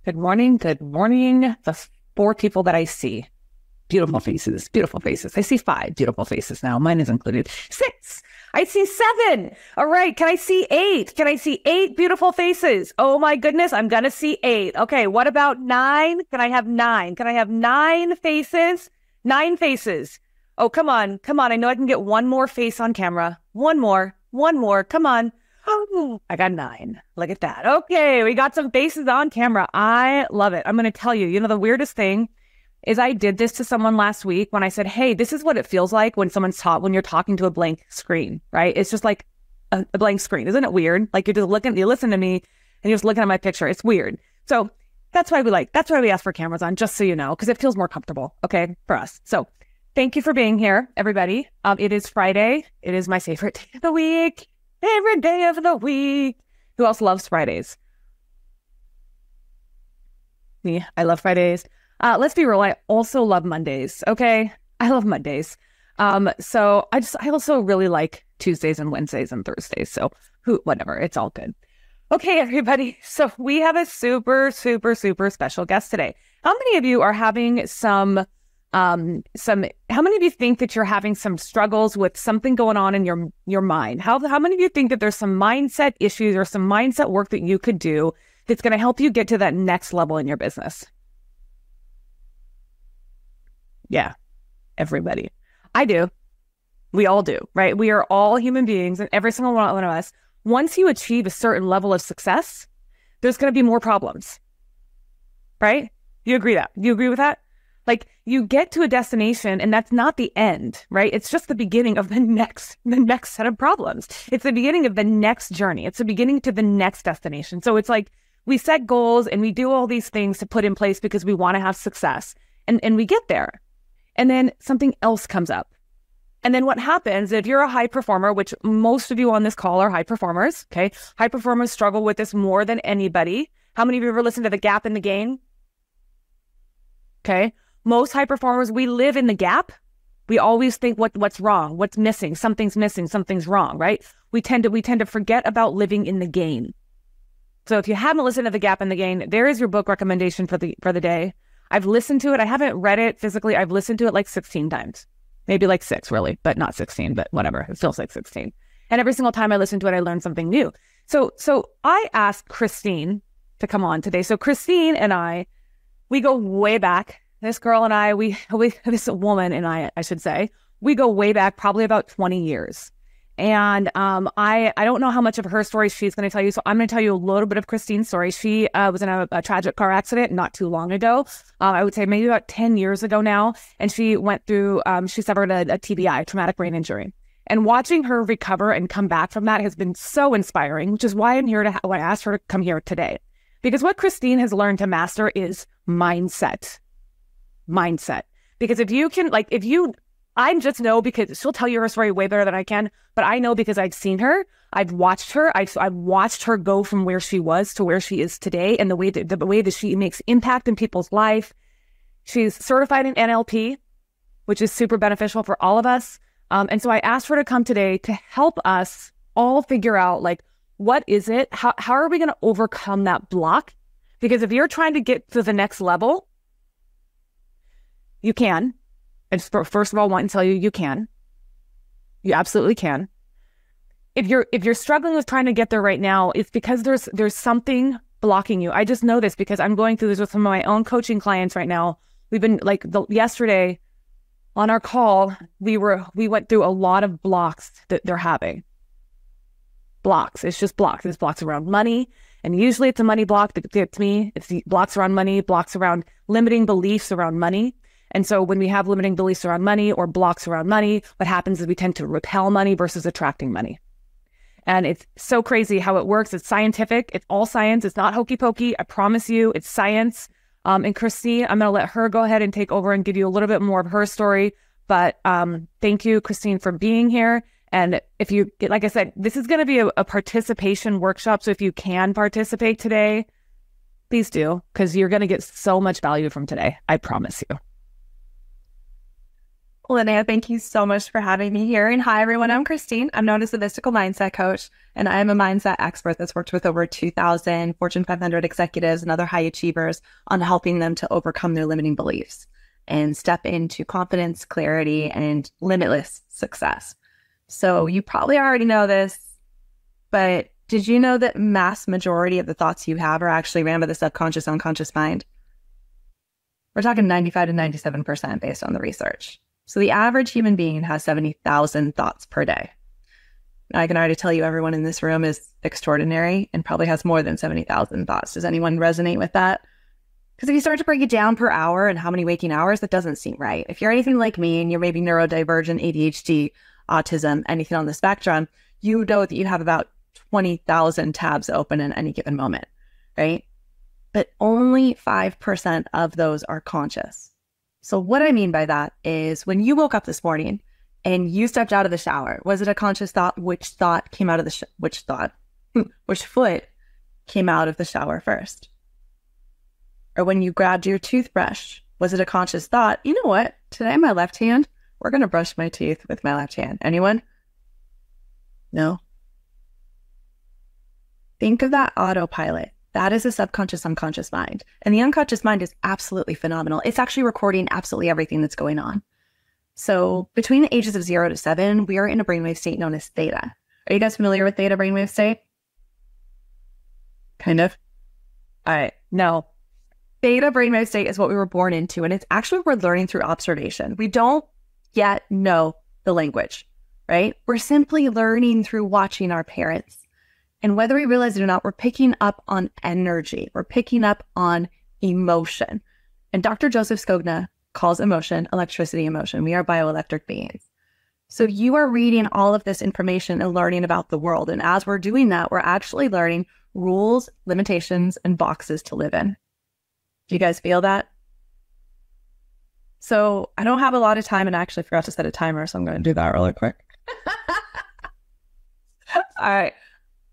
Good morning. Good morning. The four people that I see. Beautiful faces. Beautiful faces. I see 5 beautiful faces now. Mine is included. 6. I see 7. All right. Can I see 8? Can I see 8 beautiful faces? Oh my goodness. I'm going to see 8. Okay. What about 9? Can I have 9? Can I have 9 faces? 9 faces. Oh, come on. Come on. I know I can get one more face on camera. One more. One more. Come on. Oh, I got 9. Look at that. Okay, we got some faces on camera. I love it. I'm going to tell you, the weirdest thing is I did this to someone last week when I said, hey, this is what it feels like when when you're talking to a blank screen, right? It's just like a blank screen. Isn't it weird? Like you listen to me and you're just looking at my picture. It's weird. So that's why we ask for cameras on, just so you know, because it feels more comfortable, okay, for us. So thank you for being here, everybody. It is Friday. It is my favorite day of the week. Favorite day of the week. Who else loves Fridays? Me. I love Fridays. Let's be real. I also love Mondays. Okay. I love Mondays. So I also really like Tuesdays and Wednesdays and Thursdays. So whatever. It's all good. Okay, everybody. So we have a super, super, super special guest today. How many of you are having how many of you think that you're having some struggles with something going on in your mind? How many of you think that there's some mindset issues or some mindset work that you could do that's going to help you get to that next level in your business? Yeah, everybody. I do. We all do, right? We are all human beings, and every single one of us, once you achieve a certain level of success, there's going to be more problems, right? You agree with that? Like you get to a destination and that's not the end, right? It's just the beginning of the next set of problems. It's the beginning of the next journey. It's the beginning to the next destination. So it's like we set goals and we do all these things to put in place because we want to have success, and we get there. And then something else comes up. And then what happens if you're a high performer, which most of you on this call are high performers, okay? High performers struggle with this more than anybody. How many of you ever listened to The Gap in the Gain? Okay. Most high performers, we live in the gap. We always think what's wrong, what's missing, something's wrong, right? We tend to forget about living in the gain. So if you haven't listened to The Gap in the Gain, there is your book recommendation for the day. I've listened to it. I haven't read it physically. I've listened to it like 16 times, maybe like 6 really, but not 16, but whatever. It feels like 16. And every single time I listen to it, I learn something new. So I asked Kristine to come on today. So Kristine and I, we go way back. This girl and I, this woman and I should say, we go way back, probably about 20 years. And I don't know how much of her story she's going to tell you. So I'm going to tell you a little bit of Kristine's story. She was in a tragic car accident not too long ago. I would say maybe about 10 years ago now. And she went through, she suffered a TBI, traumatic brain injury. And watching her recover and come back from that has been so inspiring, which is why I'm here I asked her to come here today. Because what Kristine has learned to master is mindset. Because I just know, because she'll tell you her story way better than I can, but I know because I've seen her, I've watched her, I've watched her go from where she was to where she is today, and the way that she makes impact in people's life. She's certified in NLP, which is super beneficial for all of us. And so I asked her to come today to help us all figure out, like, what is it? How are we going to overcome that block? Because if you're trying to get to the next level, you can. And first of all, I want to tell you, you can. You absolutely can. If you're struggling with trying to get there right now, it's because there's something blocking you. I just know this because I'm going through this with some of my own coaching clients right now. We've been yesterday on our call, we went through a lot of blocks that they're having. Blocks. It's just blocks. It's blocks around money. And usually it's a money block that gets me. It's the blocks around money, blocks around limiting beliefs around money. And so when we have limiting beliefs around money or blocks around money, what happens is we tend to repel money versus attracting money. And it's so crazy how it works. It's scientific. It's all science. It's not hokey pokey. I promise you, it's science. And Kristine, I'm going to let her go ahead and take over and give you a little bit more of her story. But thank you, Kristine, for being here. And if you, like I said, this is going to be a participation workshop. So if you can participate today, please do, because you're going to get so much value from today. I promise you. Lynea, thank you so much for having me here. And hi, everyone. I'm Kristine. I'm known as the Mystical Mindset Coach, and I am a mindset expert that's worked with over 2,000 Fortune 500 executives and other high achievers on helping them to overcome their limiting beliefs and step into confidence, clarity, and limitless success. So you probably already know this, but did you know that mass majority of the thoughts you have are actually ran by the subconscious, unconscious mind? We're talking 95 to 97% based on the research. So the average human being has 70,000 thoughts per day. I can already tell you everyone in this room is extraordinary and probably has more than 70,000 thoughts. Does anyone resonate with that? Because if you start to break it down per hour and how many waking hours, that doesn't seem right. If you're anything like me and you're maybe neurodivergent, ADHD, autism, anything on the spectrum, you know that you have about 20,000 tabs open in any given moment, right? But only 5% of those are conscious. So what I mean by that is when you woke up this morning and you stepped out of the shower, was it a conscious thought? Which thought came out of the which foot came out of the shower first? Or when you grabbed your toothbrush, was it a conscious thought? You know what? Today, my left hand, we're going to brush my teeth with my left hand. Anyone? No? Think of that autopilot. That is a subconscious, unconscious mind. And the unconscious mind is absolutely phenomenal. It's actually recording absolutely everything that's going on. So between the ages of 0 to 7, we are in a brainwave state known as theta. Are you guys familiar with theta brainwave state? Kind of? All right. No. Theta brainwave state is what we were born into, and it's actually what we're learning through observation. We don't yet know the language, right? We're simply learning through watching our parents. And whether we realize it or not, we're picking up on energy. We're picking up on emotion. And Dr. Joseph Skogna calls emotion electricity emotion. We are bioelectric beings. So you are reading all of this information and learning about the world. And as we're doing that, we're actually learning rules, limitations, and boxes to live in. Do you guys feel that? So I don't have a lot of time, and I actually forgot to set a timer, so I'm going to do that really quick. All right.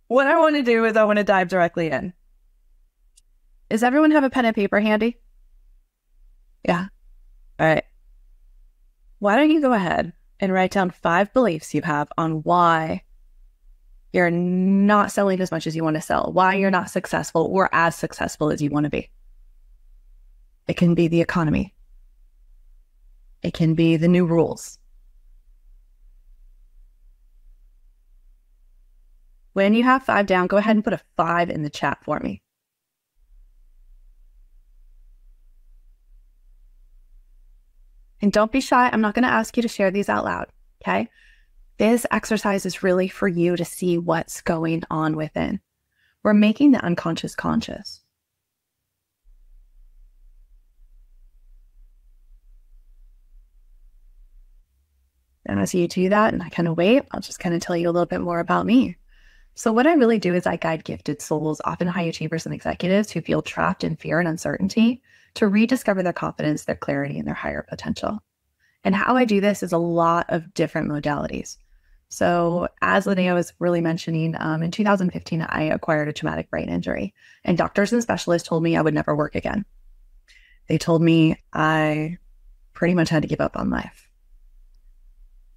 What I want to do is I want to dive directly in. Does everyone have a pen and paper handy? Yeah. All right. Why don't you go ahead and write down 5 beliefs you have on why you're not selling as much as you want to sell, why you're not successful or as successful as you want to be. It can be the economy. It can be the new rules. When you have 5 down, go ahead and put a 5 in the chat for me. And don't be shy. I'm not going to ask you to share these out loud, okay? This exercise is really for you to see what's going on within. We're making the unconscious conscious. And as you do that and I kind of wait, I'll just kind of tell you a little bit more about me. So what I really do is I guide gifted souls, often high achievers and executives who feel trapped in fear and uncertainty, to rediscover their confidence, their clarity, and their higher potential. And how I do this is a lot of different modalities. So as Lynea was really mentioning, in 2015, I acquired a traumatic brain injury, and doctors and specialists told me I would never work again. They told me I pretty much had to give up on life.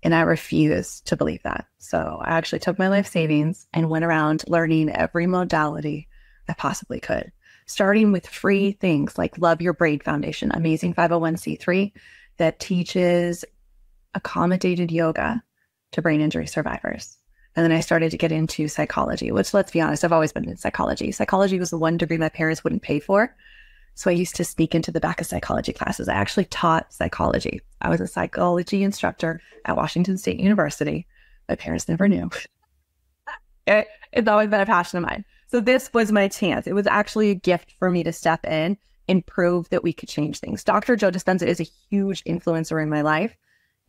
And I refused to believe that. So I actually took my life savings and went around learning every modality I possibly could, starting with free things like Love Your Brain Foundation, amazing 501c3 that teaches accommodated yoga to brain injury survivors. And then I started to get into psychology, which, let's be honest, I've always been in psychology. Psychology was the one degree my parents wouldn't pay for. So I used to sneak into the back of psychology classes. I actually taught psychology. I was a psychology instructor at Washington State University. My parents never knew. It's always been a passion of mine. So this was my chance. It was actually a gift for me to step in and prove that we could change things. Dr. Joe Dispenza is a huge influencer in my life.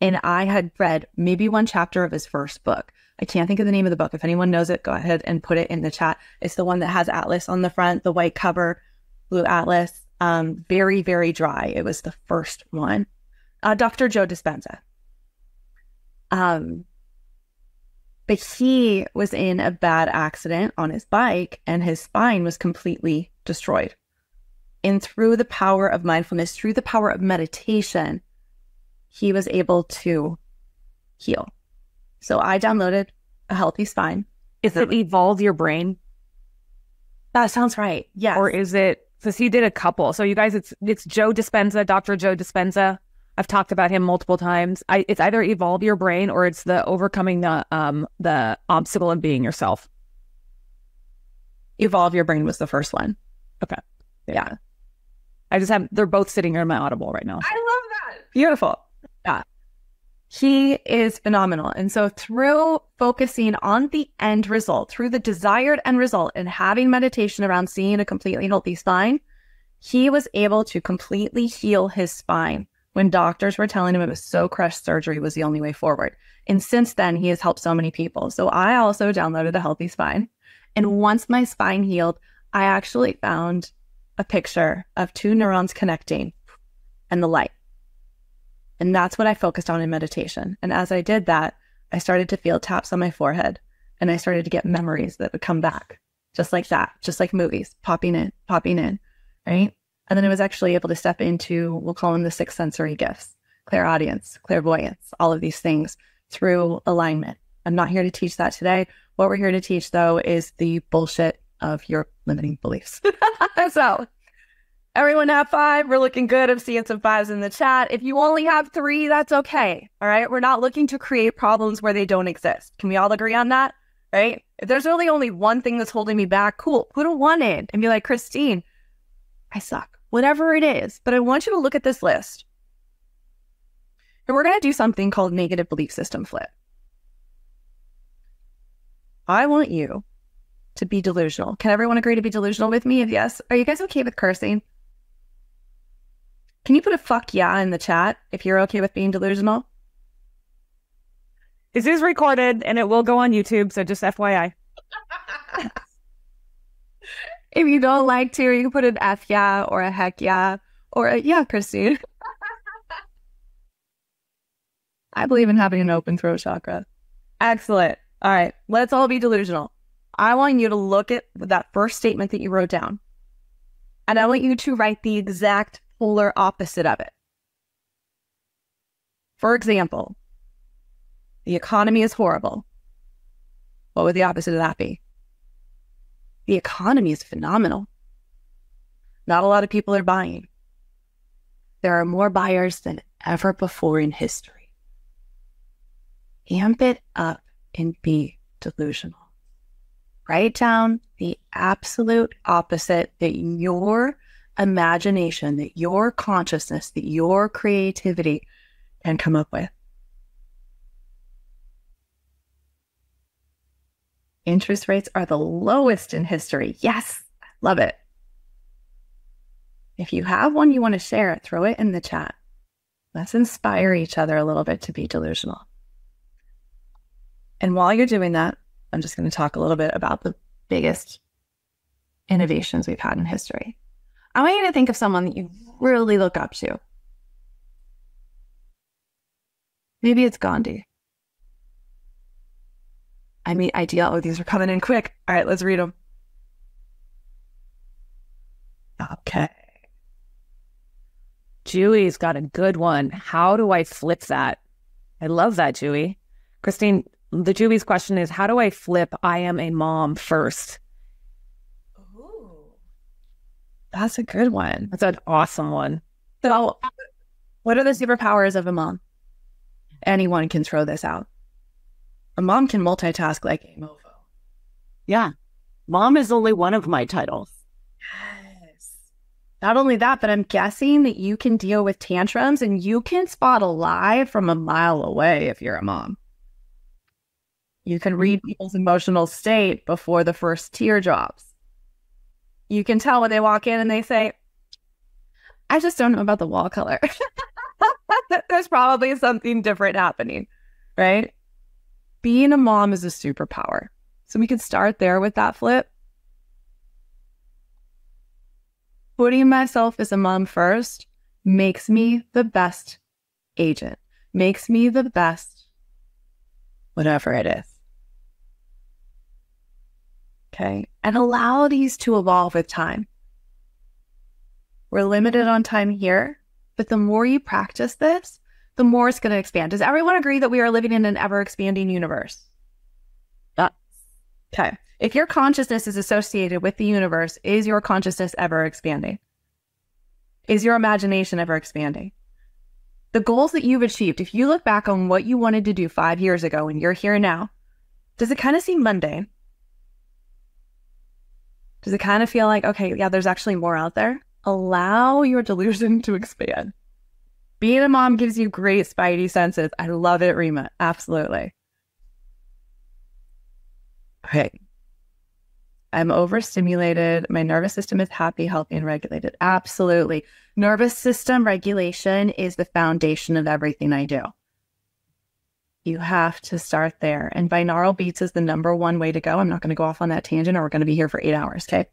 And I had read maybe one chapter of his first book. I can't think of the name of the book. If anyone knows it, go ahead and put it in the chat. It's the one that has Atlas on the front, the white cover, blue Atlas. Very, very dry. It was the first one. Dr. Joe Dispenza. But he was in a bad accident on his bike and his spine was completely destroyed. And through the power of mindfulness, through the power of meditation, he was able to heal. So I downloaded A Healthy Spine. Is it evolve your brain? That sounds right. Yes. Or is it, because he did a couple. So you guys, it's Joe Dispenza, Dr. Joe Dispenza. I've talked about him multiple times. It's either evolve your brain or it's the overcoming the obstacle of being yourself. Evolve Your Brain was the first one. Okay. Yeah. They're both sitting in my Audible right now. I love that. Beautiful. Yeah. He is phenomenal. And so through focusing on the end result, through the desired end result and having meditation around seeing a completely healthy spine, he was able to completely heal his spine when doctors were telling him it was so crushed surgery was the only way forward. And since then, he has helped so many people. So I also downloaded A Healthy Spine. And once my spine healed, I actually found a picture of two neurons connecting and the light. And that's what I focused on in meditation. And as I did that, I started to feel taps on my forehead and I started to get memories that would come back just like that, just like movies, popping in, right? And then I was actually able to step into, we'll call them the 6 sensory gifts, clairaudience, clairvoyance, all of these things through alignment. I'm not here to teach that today. What we're here to teach, though, is the bullshit of your limiting beliefs. So everyone have 5. We're looking good. I'm seeing some 5s in the chat. If you only have 3, that's okay. All right. We're not looking to create problems where they don't exist. Can we all agree on that? Right? If there's really only one thing that's holding me back, cool. Put a 1 in and be like, Kristine, I suck. Whatever it is. But I want you to look at this list. And we're going to do something called negative belief system flip. I want you to be delusional. Can everyone agree to be delusional with me? If yes, are you guys okay with cursing? Can you put a fuck yeah in the chat if you're okay with being delusional? This is recorded and it will go on YouTube, so just FYI. If you don't like to, you can put an F yeah or a heck yeah or a yeah, Kristine. I believe in having an open throat chakra. Excellent. All right, let's all be delusional. I want you to look at that first statement that you wrote down. And I want you to write the exact polar opposite of it. For example, the economy is horrible. What would the opposite of that be? The economy is phenomenal. Not a lot of people are buying. There are more buyers than ever before in history. Amp it up and be delusional. Write down the absolute opposite that your imagination, that your consciousness, that your creativity can come up with. Interest rates are the lowest in history. Yes, love it. If you have one you want to share, throw it in the chat. Let's inspire each other a little bit to be delusional. And while you're doing that, I'm just going to talk a little bit about the biggest innovations we've had in history. I want you to think of someone that you really look up to. Maybe it's Gandhi. I mean, ideal. Oh, these are coming in quick. All right, let's read them. Okay. Jewy's got a good one. How do I flip that? I love that, Jewy. Kristine, the Jewy's question is, how do I flip I am a mom first? Ooh, that's a good one. That's an awesome one. So, what are the superpowers of a mom? Anyone can throw this out. A mom can multitask like a mofo. Yeah. Mom is only one of my titles. Yes. Not only that, but I'm guessing that you can deal with tantrums and you can spot a lie from a mile away if you're a mom. You can read people's emotional state before the first tear drops. You can tell when they walk in and they say, I just don't know about the wall color. There's probably something different happening, right? Being a mom is a superpower. So we could start there with that flip. Putting myself as a mom first makes me the best agent, makes me the best whatever it is. Okay. And allow these to evolve with time. We're limited on time here, but the more you practice this, the more it's going to expand. Does everyone agree that we are living in an ever-expanding universe? Okay. If your consciousness is associated with the universe, is your consciousness ever expanding? Is your imagination ever expanding? The goals that you've achieved, if you look back on what you wanted to do 5 years ago and you're here now, does it kind of seem mundane? Does it kind of feel like, okay, yeah, there's actually more out there? Allow your delusion to expand. Being a mom gives you great spidey senses. I love it, Rima. Absolutely. Okay. I'm overstimulated. My nervous system is happy, healthy, and regulated. Absolutely. Nervous system regulation is the foundation of everything I do. You have to start there. And binaural beats is the #1 way to go. I'm not going to go off on that tangent or we're going to be here for 8 hours, okay?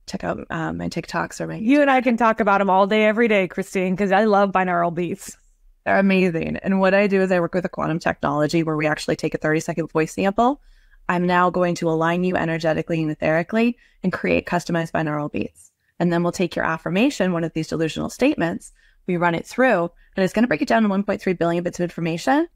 Check out my TikToks or my... You and I can talk about them all day, every day, Kristine, because I love binaural beats. They're amazing. And what I do is I work with a quantum technology where we actually take a 30-second voice sample. I'm now going to align you energetically and etherically and create customized binaural beats. And then we'll take your affirmation, one of these delusional statements, we run it through, and it's going to break it down to 1.3 billion bits of information.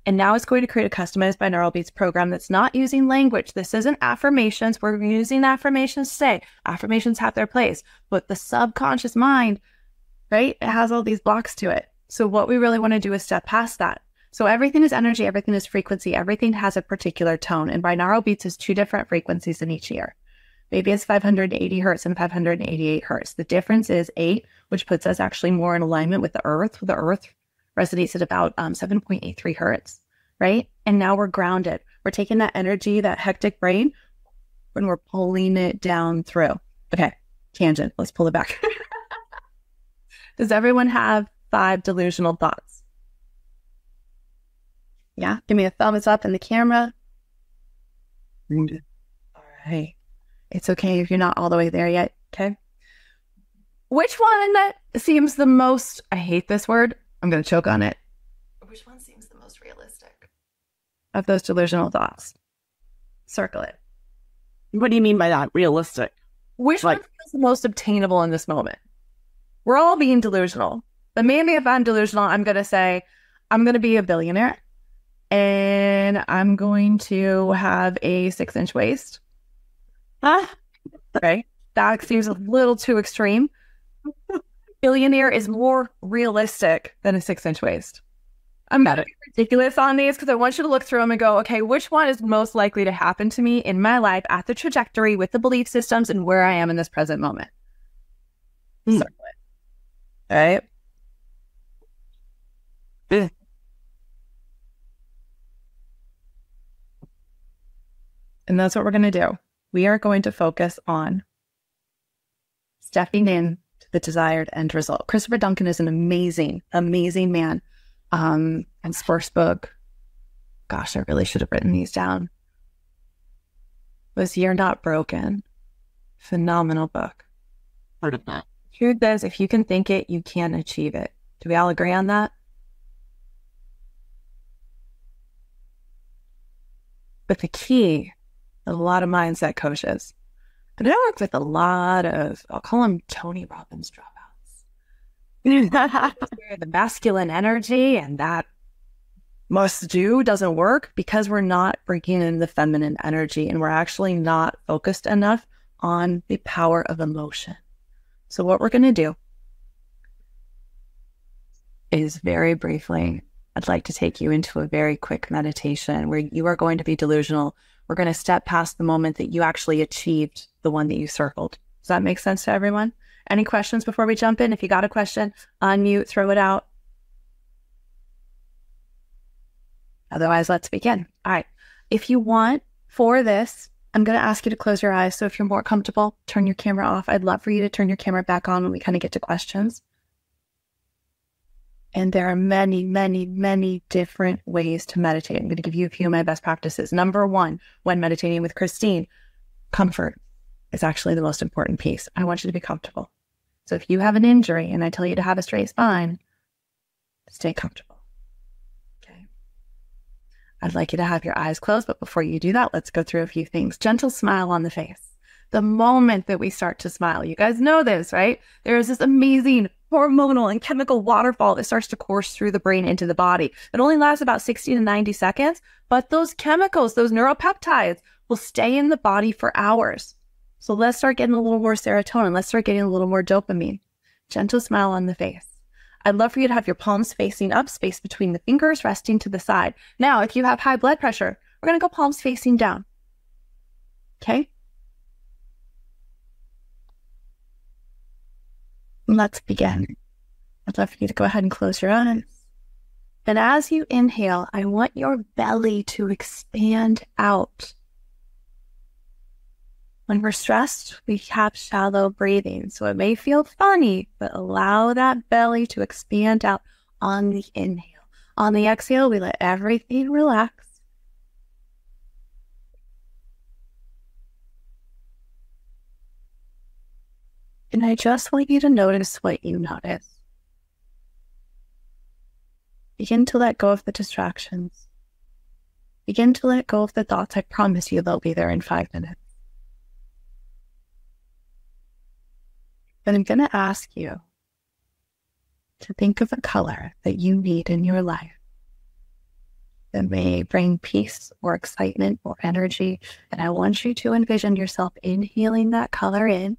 And now it's going to create a customized binaural beats program that's not using language. This isn't affirmations. We're using affirmations today. Affirmations have their place, but the subconscious mind, right, it has all these blocks to it. So what we really want to do is step past that. So everything is energy, everything is frequency, everything has a particular tone. And binaural beats is 2 different frequencies in each ear. Maybe it's 580 hertz and 588 hertz. The difference is 8, which puts us actually more in alignment with the earth. The earth resonates at about 7.83 hertz, right? And now we're grounded. We're taking that energy, that hectic brain, and we're pulling it down through. Okay, tangent. Let's pull it back. Does everyone have 5 delusional thoughts? Yeah, give me a thumbs up in the camera. All right. It's okay if you're not all the way there yet, okay? Which one seems the most, I hate this word, I'm going to choke on it. Which one seems the most realistic of those delusional thoughts? Circle it. What do you mean by that? Realistic? Which one feels the most obtainable in this moment? We're all being delusional. But maybe if I'm delusional, I'm going to say, I'm going to be a billionaire and I'm going to have a 6-inch waist. Okay, that seems a little too extreme. Billionaire is more realistic than a 6-inch waist. I'm going to be ridiculous on these because I want you to look through them and go, okay, which one is most likely to happen to me in my life at the trajectory with the belief systems and where I am in this present moment? Circle it. All right. And that's what we're going to do. We are going to focus on stepping in to the desired end result. Christopher Duncan is an amazing, amazing man. And his first book, gosh, I really should have written these down, was You're Not Broken. Phenomenal book. Heard of that. Truth is, if you can think it, you can achieve it. Do we all agree on that? But the key, a lot of mindset coaches, and I work with a lot of, I'll call them Tony Robbins dropouts. The masculine energy and that must do doesn't work because we're not bringing in the feminine energy and we're actually not focused enough on the power of emotion. So what we're going to do is very briefly, I'd like to take you into a very quick meditation where you are going to be delusional. We're going to step past the moment that you actually achieved the one that you circled. Does that make sense to everyone? Any questions before we jump in? If you got a question, unmute, throw it out. Otherwise, let's begin. All right. If you want, for this, I'm going to ask you to close your eyes. So if you're more comfortable, turn your camera off. I'd love for you to turn your camera back on when we kind of get to questions. And there are many, many, many different ways to meditate. I'm going to give you a few of my best practices. Number 1, when meditating with Kristine, comfort is actually the most important piece. I want you to be comfortable. So if you have an injury and I tell you to have a straight spine, stay comfortable. Okay. I'd like you to have your eyes closed, but before you do that, let's go through a few things. Gentle smile on the face. The moment that we start to smile, you guys know this, right? There is this amazing hormonal and chemical waterfall that starts to course through the brain into the body. It only lasts about 60 to 90 seconds, but those chemicals, those neuropeptides, will stay in the body for hours. So let's start getting a little more serotonin. Let's start getting a little more dopamine. Gentle smile on the face. I'd love for you to have your palms facing up, space between the fingers, resting to the side. Now, if you have high blood pressure, we're going to go palms facing down. Okay? Let's begin. I'd love for you to go ahead and close your eyes. And as you inhale, I want your belly to expand out. When we're stressed, we have shallow breathing, so it may feel funny, but allow that belly to expand out on the inhale. On the exhale, we let everything relax. And I just want you to notice what you notice. Begin to let go of the distractions. Begin to let go of the thoughts. I promise you they'll be there in 5 minutes. But I'm going to ask you to think of a color that you need in your life that may bring peace or excitement or energy. And I want you to envision yourself inhaling that color in,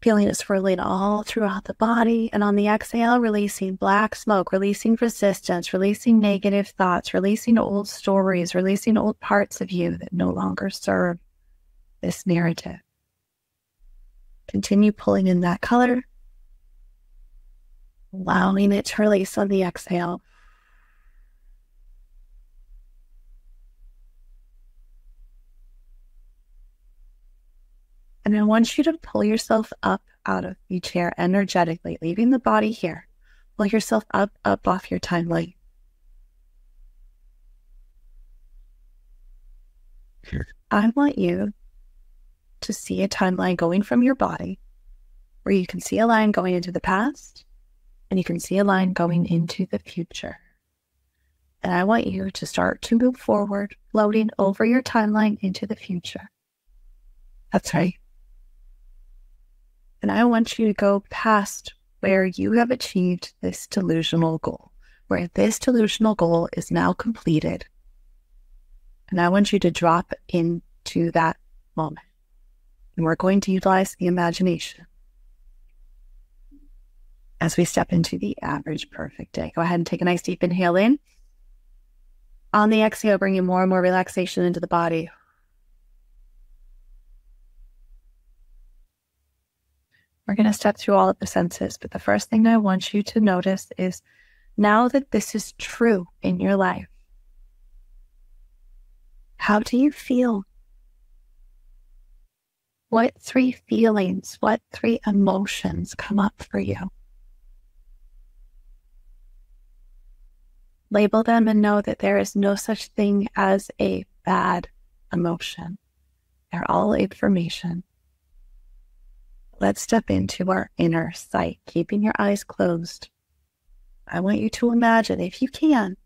feeling it swirling all throughout the body. And on the exhale, releasing black smoke, releasing resistance, releasing negative thoughts, releasing old stories, releasing old parts of you that no longer serve this narrative. Continue pulling in that color, allowing it to release on the exhale. And I want you to pull yourself up out of the chair energetically, leaving the body here. Pull yourself up off your timeline. I want you to see a timeline going from your body where you can see a line going into the past and you can see a line going into the future. And I want you to start to move forward, floating over your timeline into the future. That's right. And I want you to go past where you have achieved this delusional goal, where this delusional goal is now completed. And I want you to drop into that moment. And we're going to utilize the imagination as we step into the average perfect day. Go ahead and take a nice deep inhale in. On the exhale, bringing more and more relaxation into the body. We're going to step through all of the senses, but the first thing I want you to notice is now that this is true in your life, how do you feel? What 3 feelings, what 3 emotions come up for you? Label them and know that there is no such thing as a bad emotion. They're all information. Let's step into our inner sight, keeping your eyes closed. I want you to imagine, if you can,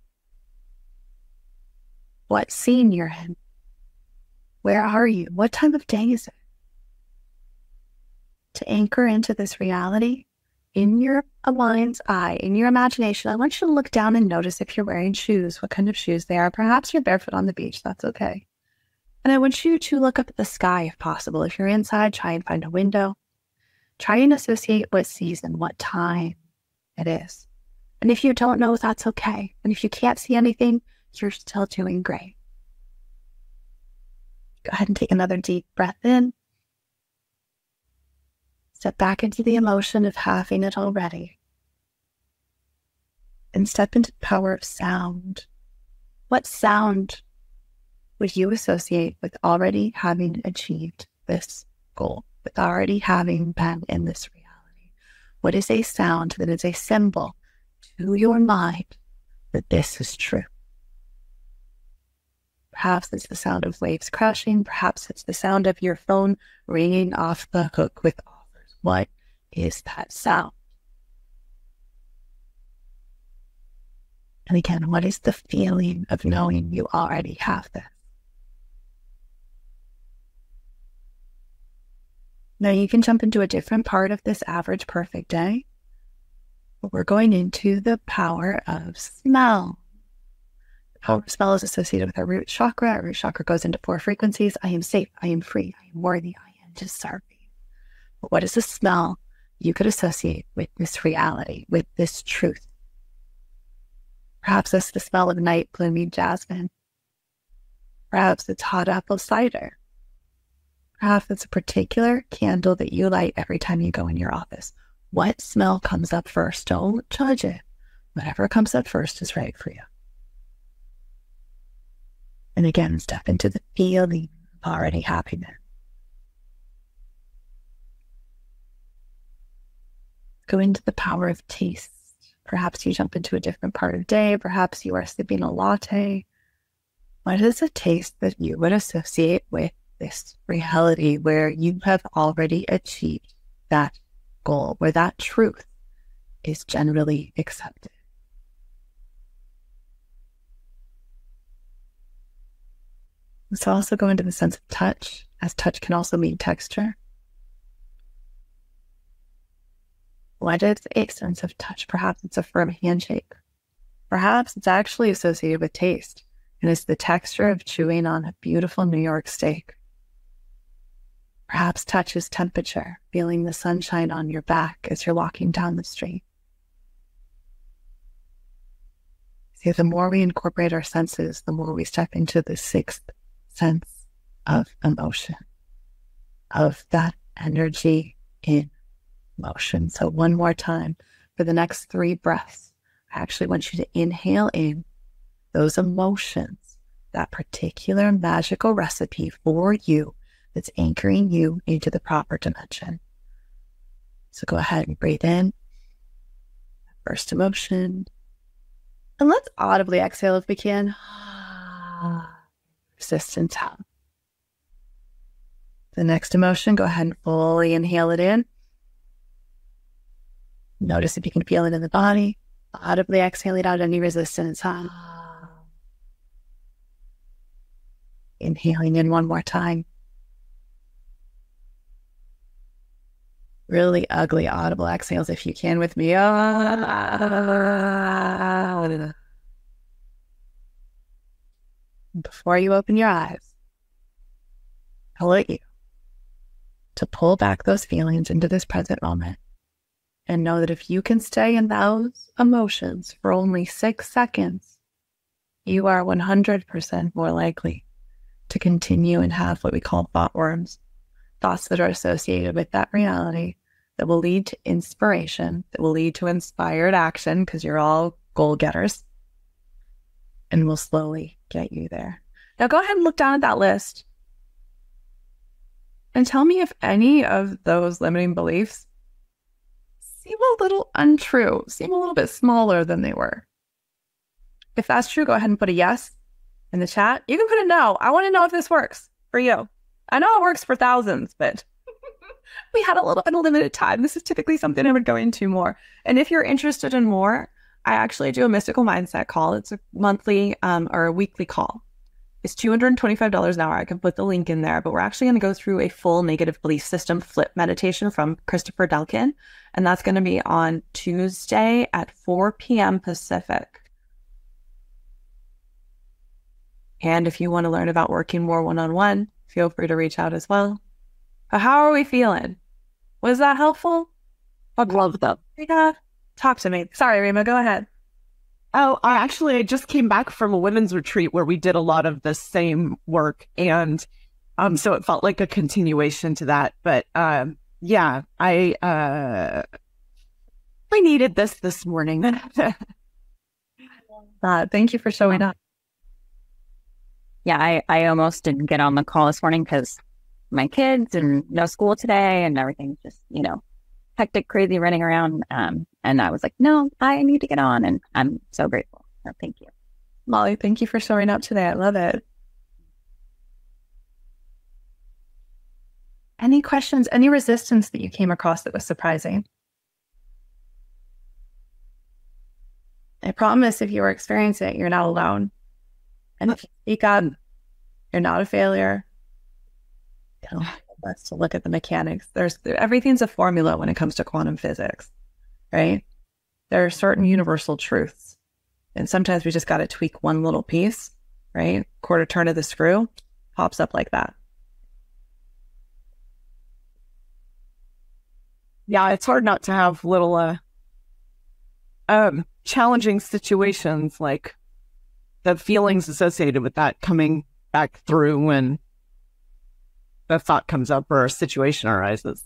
what scene you're in. Where are you? What time of day is it? To anchor into this reality, in your mind's eye, in your imagination, I want you to look down and notice if you're wearing shoes, what kind of shoes they are. Perhaps you're barefoot on the beach. That's okay. And I want you to look up at the sky if possible. If you're inside, try and find a window. Try and associate what season, what time it is. And if you don't know, that's okay. And if you can't see anything, you're still doing great. Go ahead and take another deep breath in. Step back into the emotion of having it already. And step into the power of sound. What sound would you associate with already having achieved this goal, with already having been in this reality? What is a sound that is a symbol to your mind that this is true? Perhaps it's the sound of waves crashing. Perhaps it's the sound of your phone ringing off the hook with offers. What is that sound? And again, what is the feeling of knowing you already have this? Now you can jump into a different part of this average perfect day. But we're going into the power of smell. The power of smell is associated with our root chakra. Our root chakra goes into 4 frequencies. I am safe. I am free. I am worthy. I am deserving. But what is a smell you could associate with this reality, with this truth? Perhaps it's the smell of night blooming jasmine. Perhaps it's hot apple cider. Perhaps it's a particular candle that you light every time you go in your office. What smell comes up first? Don't judge it. Whatever comes up first is right for you. And again, step into the feeling of already happiness. Go into the power of taste. Perhaps you jump into a different part of the day. Perhaps you are sipping a latte. What is a taste that you would associate with this reality where you have already achieved that goal, where that truth is generally accepted? Let's also go into the sense of touch, as touch can also mean texture. What is a sense of touch? Perhaps it's a firm handshake. Perhaps it's actually associated with taste, and it's the texture of chewing on a beautiful New York steak. Perhaps touch is temperature, feeling the sunshine on your back as you're walking down the street. See, the more we incorporate our senses, the more we step into the 6th sense of emotion, of that energy in motion. So one more time, for the next 3 breaths, I actually want you to inhale in those emotions, that particular magical recipe for you that's anchoring you into the proper dimension. So go ahead and breathe in, first emotion, and let's audibly exhale if we can. Resistance out. The next emotion, go ahead and fully inhale it in. Notice if you can feel it in the body. Audibly exhaling out any resistance. Inhaling in one more time. Really ugly audible exhales if you can with me. Before you open your eyes, I want you to pull back those feelings into this present moment and know that if you can stay in those emotions for only 6 seconds, you are 100% more likely to continue and have what we call thought worms, thoughts that are associated with that reality that will lead to inspiration, that will lead to inspired action, because you're all goal getters, and will slowly get you there. Now go ahead and look down at that list and tell me if any of those limiting beliefs seem a little untrue, seem a little bit smaller than they were. If that's true, go ahead and put a yes in the chat. You can put a no. I want to know if this works for you. I know it works for thousands, but we had a little bit of limited time. This is typically something I would go into more. And if you're interested in more, I actually do a mystical mindset call. It's a monthly or a weekly call. It's $225 an hour. I can put the link in there, but we're actually going to go through a full negative belief system flip meditation from Christopher Delkin. And that's going to be on Tuesday at 4 p.m. Pacific. And if you want to learn about working more one-on-one, feel free to reach out as well. But how are we feeling? Was that helpful? I love them. Yeah. Talk to me. Sorry, Rima, go ahead. Oh, I just came back from a women's retreat where we did a lot of the same work. And so it felt like a continuation to that. But yeah, I needed this morning. Thank you for showing up. Yeah, I almost didn't get on the call this morning because my kids and no school today and everything's just, hectic, crazy running around. And I was like, no, I need to get on. And I'm so grateful. So thank you. Molly, thank you for showing up today. I love it. Any questions, any resistance that you came across that was surprising? I promise if you are experiencing it, you're not alone. And if you speak up, you're not a failure. Let's to look at the mechanics. Everything's a formula when it comes to quantum physics, right? There are certain universal truths. And sometimes we just got to tweak one little piece, right? Quarter turn of the screw pops up like that. Yeah, it's hard not to have little challenging situations, like the feelings associated with that coming back through when the thought comes up or a situation arises.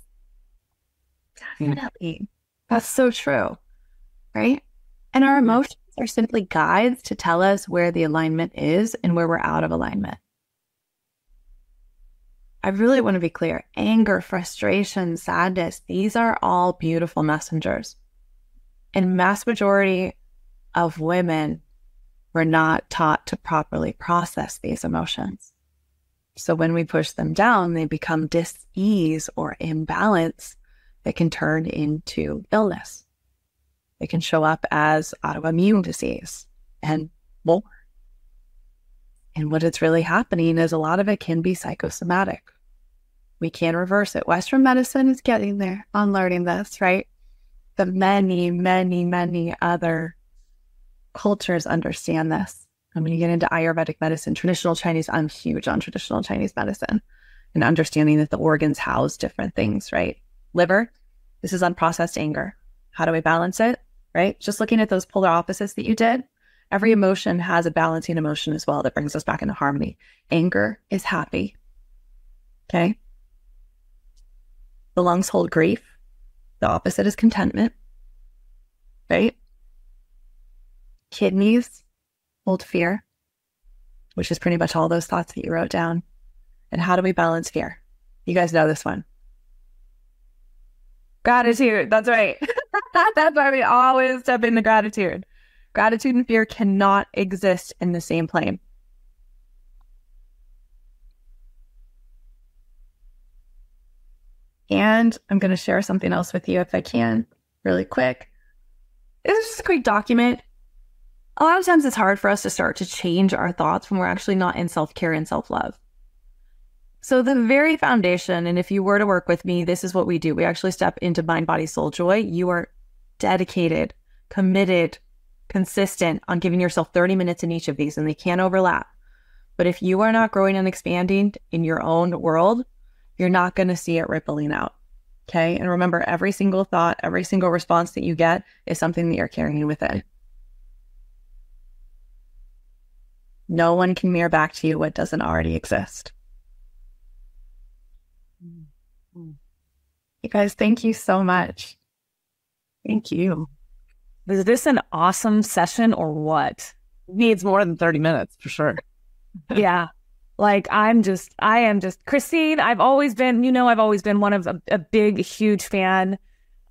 Definitely. That's so true, right? And our emotions are simply guides to tell us where the alignment is and where we're out of alignment. I really want to be clear. Anger, frustration, sadness, these are all beautiful messengers. And mass majority of women were not taught to properly process these emotions. So when we push them down, they become dis-ease or imbalance that can turn into illness. It can show up as autoimmune disease and more. And what is really happening is a lot of it can be psychosomatic. We can reverse it. Western medicine is getting there on learning this, right? The many, many, many other cultures understand this. I'm going to get into Ayurvedic medicine, traditional Chinese. I'm huge on traditional Chinese medicine and understanding that the organs house different things, right? Liver, this is unprocessed anger. How do we balance it, right? Just looking at those polar opposites that you did, every emotion has a balancing emotion as well that brings us back into harmony. Anger is happy, okay? The lungs hold grief. The opposite is contentment, right? Kidneys hold fear, which is pretty much all those thoughts that you wrote down. And how do we balance fear? You guys know this one. Gratitude. That's right. That's why we always step into gratitude. Gratitude and fear cannot exist in the same plane. And I'm going to share something else with you if I can, really quick. This is just a quick document. A lot of times it's hard for us to start to change our thoughts when we're actually not in self-care and self-love. So the very foundation, and if you were to work with me, this is what we do. We actually step into mind, body, soul, joy. You are dedicated, committed, consistent on giving yourself 30 minutes in each of these, and they can't overlap. But if you are not growing and expanding in your own world, you're not going to see it rippling out. Okay. And remember, every single thought, every single response that you get is something that you're carrying within. No one can mirror back to you what doesn't already exist. You guys, thank you so much. Thank you. Is this an awesome session or what? Needs more than 30 minutes for sure. Yeah. Like I am just, Kristine, I've always been one of a big, huge fan.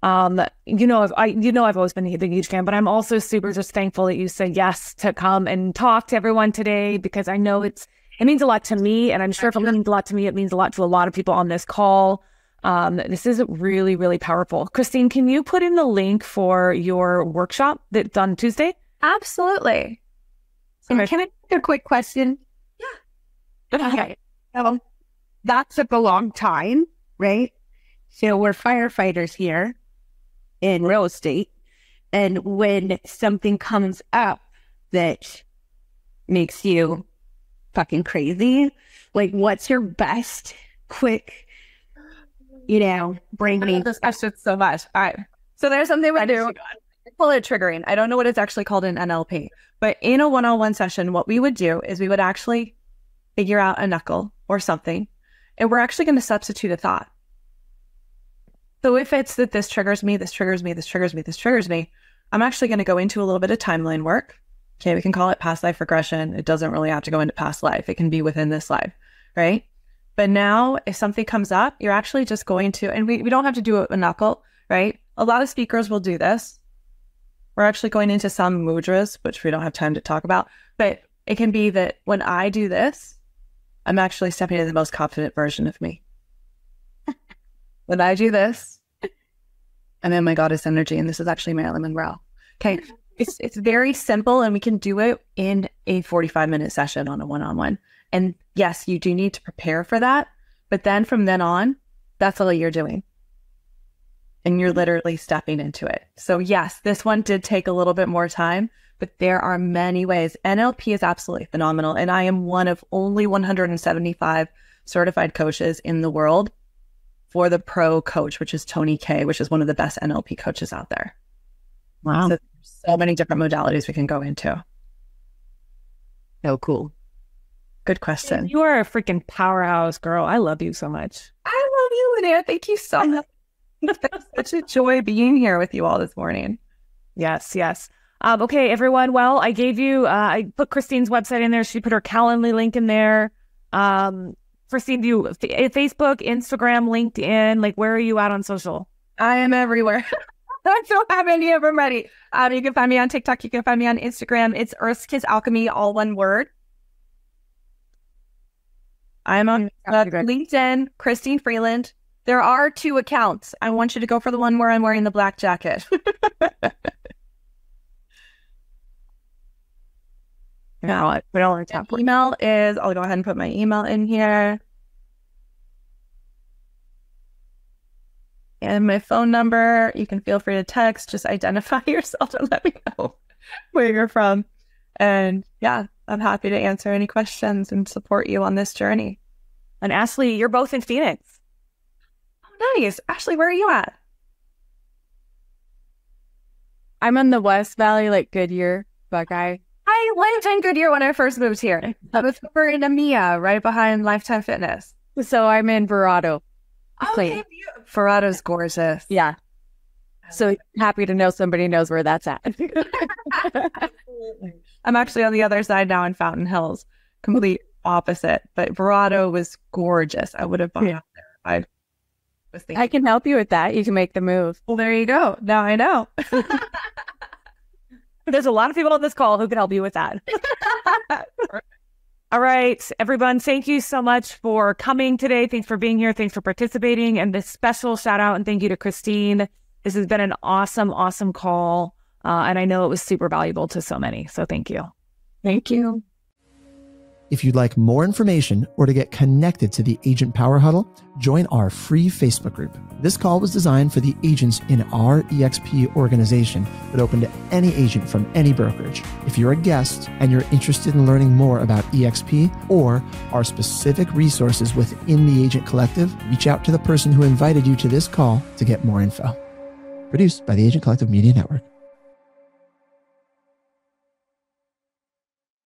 I've always been a huge fan, but I'm also super just thankful that you said yes to come and talk to everyone today, because I know it means a lot to me, and I'm sure if it means a lot to me, it means a lot to a lot of people on this call. This is really, really powerful. Kristine, can you put in the link for your workshop that's on Tuesday? Absolutely. So can I ask a quick question? Okay. That took a long time, right? So we're firefighters here in real estate. And when something comes up that makes you fucking crazy, like what's your best quick, brain me? This question so much. All right. So there's something we do. I call it triggering. I don't know what it's actually called in NLP, but in a one-on-one session, what we would do is we would actually figure out a knuckle or something, and we're actually going to substitute a thought. So if it's that this triggers me, this triggers me, this triggers me, this triggers me, I'm actually going to go into a little bit of timeline work. Okay, we can call it past life regression. It doesn't really have to go into past life. It can be within this life, right? But now if something comes up, you're actually just going to, and we don't have to do a knuckle, right? A lot of speakers will do this. We're actually going into some mudras, which we don't have time to talk about, but it can be that when I do this, I'm actually stepping into the most confident version of me. When I do this, I'm in my goddess energy, and this is actually Marilyn Monroe. Okay, it's very simple, and we can do it in a 45-minute session on a one-on-one. And yes, you do need to prepare for that, But then from then on, that's all you're doing. And you're literally stepping into it. So yes, this one did take a little bit more time, but there are many ways. NLP is absolutely phenomenal. And I am one of only 175 certified coaches in the world for the pro coach, which is Tony K, which is one of the best NLP coaches out there. Wow. So many different modalities we can go into. Oh, cool. Good question. You are a freaking powerhouse, girl. I love you so much. I love you, Lynea. Thank you so much. It's such a joy being here with you all this morning. Yes, yes. Okay, everyone. Well, I gave you, I put Kristine's website in there. She put her Calendly link in there. Kristine, do you Facebook, Instagram, LinkedIn? Like, where are you at on social? I am everywhere. I don't have any of them ready. You can find me on TikTok. You can find me on Instagram. It's Earth's Kiss Alchemy, all one word. I'm on LinkedIn, Kristine Freelund. There are 2 accounts. I want you to go for the one where I'm wearing the black jacket. No, we don't want to tap. Email is, I'll go ahead and put my email in here. And my phone number, you can feel free to text. Just identify yourself and let me know where you're from. And yeah, I'm happy to answer any questions and support you on this journey. And Ashley, you're both in Phoenix. Oh, nice. Ashley, where are you at? I'm in the West Valley, like Goodyear, Buckeye. I lived in Goodyear when I first moved here. I was over in Lynea, right behind Lifetime Fitness. So I'm in Verrado. Okay, Verrado's gorgeous. Yeah. So happy to know somebody knows where that's at. I'm actually on the other side now in Fountain Hills, complete opposite. But Verrado was gorgeous. I would have bought out there. I was thinking. I can help you with that. You can make the move. Well, there you go. Now I know. There's a lot of people on this call who can help you with that. All right, everyone, thank you so much for coming today. Thanks for being here. Thanks for participating. And this special shout out and thank you to Kristine. This has been an awesome, awesome call. And I know it was super valuable to so many. So thank you. Thank you. If you'd like more information or to get connected to the Agent Power Huddle, join our free Facebook group. This call was designed for the agents in our EXP organization, but open to any agent from any brokerage. If you're a guest and you're interested in learning more about EXP or our specific resources within the Agent Collective, reach out to the person who invited you to this call to get more info. Produced by the Agent Collective Media Network.